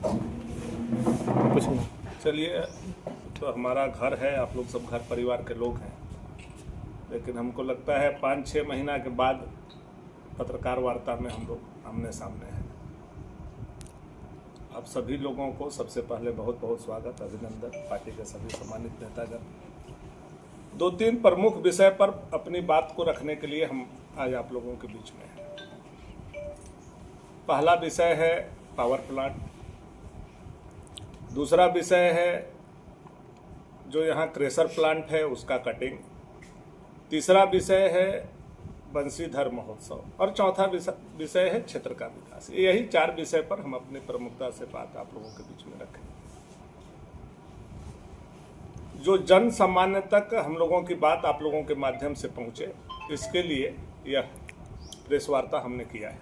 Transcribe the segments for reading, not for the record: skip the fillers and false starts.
कुछ नहीं। चलिए, तो हमारा घर है, आप लोग सब घर परिवार के लोग हैं, लेकिन हमको लगता है 5-6 महीना के बाद पत्रकार वार्ता में हम लोग आमने सामने हैं। आप सभी लोगों को सबसे पहले बहुत बहुत स्वागत, अभिनंदन। पार्टी के सभी सम्मानित नेतागण, 2-3 प्रमुख विषय पर अपनी बात को रखने के लिए हम आज आप लोगों के बीच में हैं। पहला विषय है पावर प्लांट, दूसरा विषय है जो यहाँ क्रेशर प्लांट है उसका कटिंग, तीसरा विषय है बंसीधर महोत्सव और चौथा विषय है क्षेत्र का विकास। यही 4 विषय पर हम अपनी प्रमुखता से बात आप लोगों के बीच में रखें। जो जन सामान्य तक हम लोगों की बात आप लोगों के माध्यम से पहुंचे, इसके लिए यह प्रेस वार्ता हमने किया है।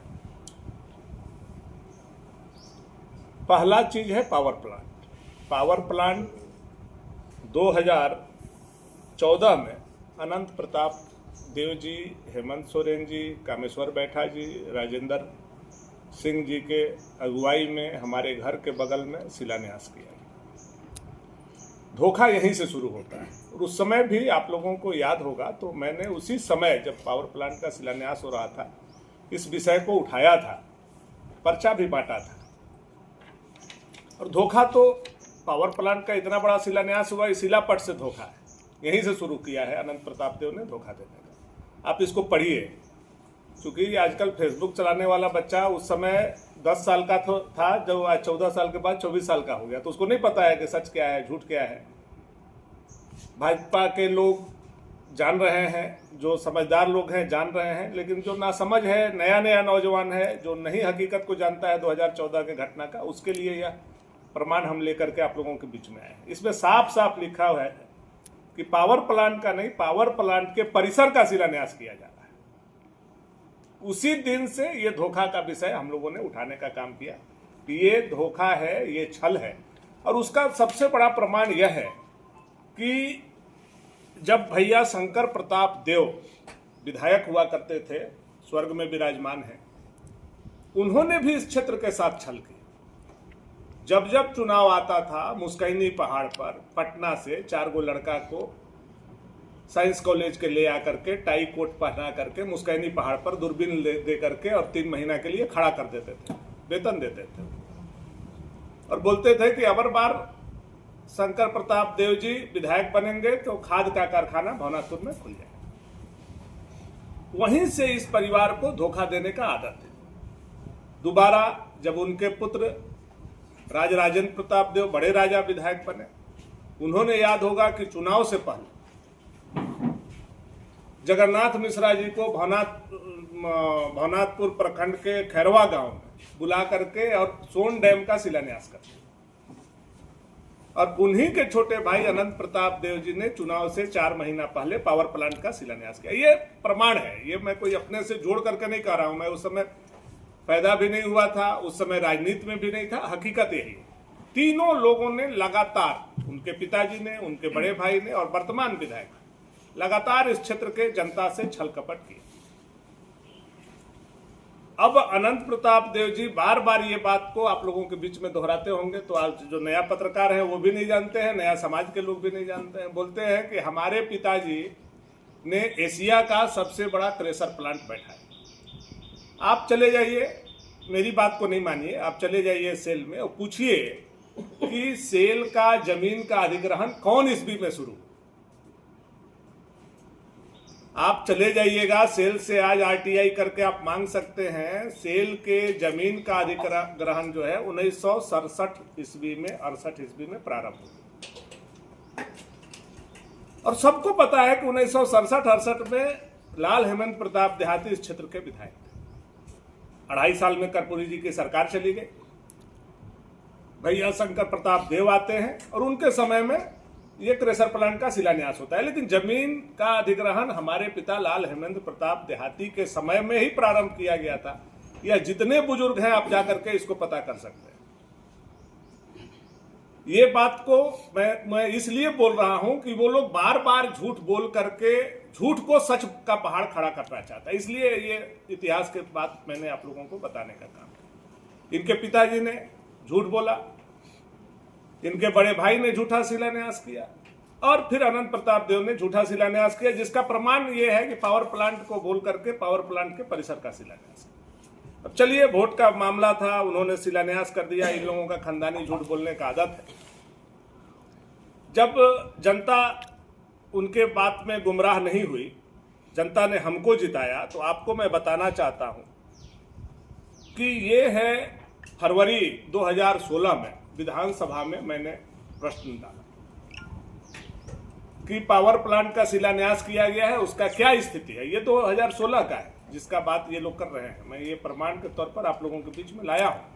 पहला चीज है पावर प्लांट। पावर प्लांट 2014 में अनंत प्रताप देव जी, हेमंत सोरेन जी, कामेश्वर बैठा जी, राजेंद्र सिंह जी के अगुवाई में हमारे घर के बगल में शिलान्यास किया। धोखा यहीं से शुरू होता है और उस समय भी आप लोगों को याद होगा, तो मैंने उसी समय जब पावर प्लांट का शिलान्यास हो रहा था इस विषय को उठाया था, पर्चा भी बांटा था। और धोखा तो पावर प्लांट का इतना बड़ा शिलान्यास हुआ, इस शिलापट से धोखा है, यहीं से शुरू किया है अनंत प्रताप देव ने धोखा देने का। आप इसको पढ़िए, क्योंकि आजकल फेसबुक चलाने वाला बच्चा उस समय 10 साल का था, जब आज 14 साल के बाद 24 साल का हो गया, तो उसको नहीं पता है कि सच क्या है, झूठ क्या है। भाजपा के लोग जान रहे हैं, जो समझदार लोग हैं जान रहे हैं, लेकिन जो नासमझ है, नया नया नौजवान है, जो नहीं हकीकत को जानता है 2014 के घटना का, उसके लिए यह प्रमाण हम लेकर के आप लोगों के बीच में आए हैं। इसमें साफ साफ लिखा हुआ है कि पावर प्लांट का नहीं, पावर प्लांट के परिसर का शिलान्यास किया जा रहा है। उसी दिन से ये धोखा का विषय हम लोगों ने उठाने का काम किया कि ये धोखा है, ये छल है। और उसका सबसे बड़ा प्रमाण यह है कि जब भैया शंकर प्रताप देव विधायक हुआ करते थे, स्वर्ग में विराजमान है, उन्होंने भी इस क्षेत्र के साथ छल की। जब जब चुनाव आता था, मुस्कैनी पहाड़ पर पटना से 4 गो लड़का को साइंस कॉलेज के ले आकर के टाई कोट पहना करके मुस्कैनी पहाड़ पर दूरबीन दे करके और 3 महीना के लिए खड़ा कर देते थे, वेतन देते थे और बोलते थे कि अबर बार शंकर प्रताप देव जी विधायक बनेंगे तो खाद का कारखाना भवनाथपुर में खुल जाएगा। वहीं से इस परिवार को धोखा देने का आदत है। दोबारा जब उनके पुत्र राजेंद्र प्रताप देव बड़े राजा विधायक बने, उन्होंने याद होगा कि चुनाव से पहले जगन्नाथ मिश्रा जी को भवनाथपुर प्रखंड के खैरवा गांव में बुला करके और सोन डैम का शिलान्यास करते, और उन्हीं के छोटे भाई अनंत प्रताप देव जी ने चुनाव से 4 महीना पहले पावर प्लांट का शिलान्यास किया। ये प्रमाण है, ये मैं कोई अपने से जोड़ करके नहीं कह रहा हूं। मैं उस समय पैदा भी नहीं हुआ था, उस समय राजनीति में भी नहीं था। हकीकत यही है, तीनों लोगों ने लगातार, उनके पिताजी ने, उनके बड़े भाई ने और वर्तमान विधायक लगातार इस क्षेत्र के जनता से छल कपट की। अब अनंत प्रताप देव जी बार बार ये बात को आप लोगों के बीच में दोहराते होंगे, तो आज जो नया पत्रकार है वो भी नहीं जानते हैं, नया समाज के लोग भी नहीं जानते हैं। बोलते हैं कि हमारे पिताजी ने एशिया का सबसे बड़ा क्रेशर प्लांट बैठा है। आप चले जाइए, मेरी बात को नहीं मानिए, आप चले जाइए सेल में और पूछिए कि सेल का जमीन का अधिग्रहण कौन ईस्वी में शुरू। आप चले जाइएगा सेल से, आज आरटीआई करके आप मांग सकते हैं। सेल के जमीन का अधिग्रहण जो है 1967 ईस्वी में, 68 ईस्वी में प्रारंभ हुआ। और सबको पता है कि 1967-68 में लाल हेमंत प्रताप देहाती इस क्षेत्र के विधायक थे। 2.5 साल में कर्पूरी जी की सरकार चली गई, भैया शंकर प्रताप देव आते हैं और उनके समय में ये क्रेशर प्लांट का शिलान्यास होता है। लेकिन जमीन का अधिग्रहण हमारे पिता लाल हेमंत प्रताप देहाती के समय में ही प्रारंभ किया गया था। यह जितने बुजुर्ग हैं आप जाकर के इसको पता कर सकते हैं। ये बात को मैं इसलिए बोल रहा हूं कि वो लोग बार बार झूठ बोल करके झूठ को सच का पहाड़ खड़ा करना चाहता है, इसलिए ये इतिहास के बात मैंने आप लोगों को बताने का काम किया। इनके पिताजी ने झूठ बोला, इनके बड़े भाई ने झूठा शिलान्यास किया और फिर अनंत प्रताप देव ने झूठा शिलान्यास किया, जिसका प्रमाण ये है कि पावर प्लांट को बोल करके पावर प्लांट के परिसर का शिलान्यास किया। अब चलिए, वोट का मामला था, उन्होंने शिलान्यास कर दिया। इन लोगों का खानदानी झूठ बोलने का आदत है। जब जनता उनके बात में गुमराह नहीं हुई, जनता ने हमको जिताया, तो आपको मैं बताना चाहता हूं कि ये है फरवरी 2016 में विधानसभा में मैंने प्रश्न डाला कि पावर प्लांट का शिलान्यास किया गया है, उसका क्या स्थिति है। ये 2016 का है जिसका बात ये लोग कर रहे हैं। मैं ये प्रमाण के तौर पर आप लोगों के बीच में लाया हूं।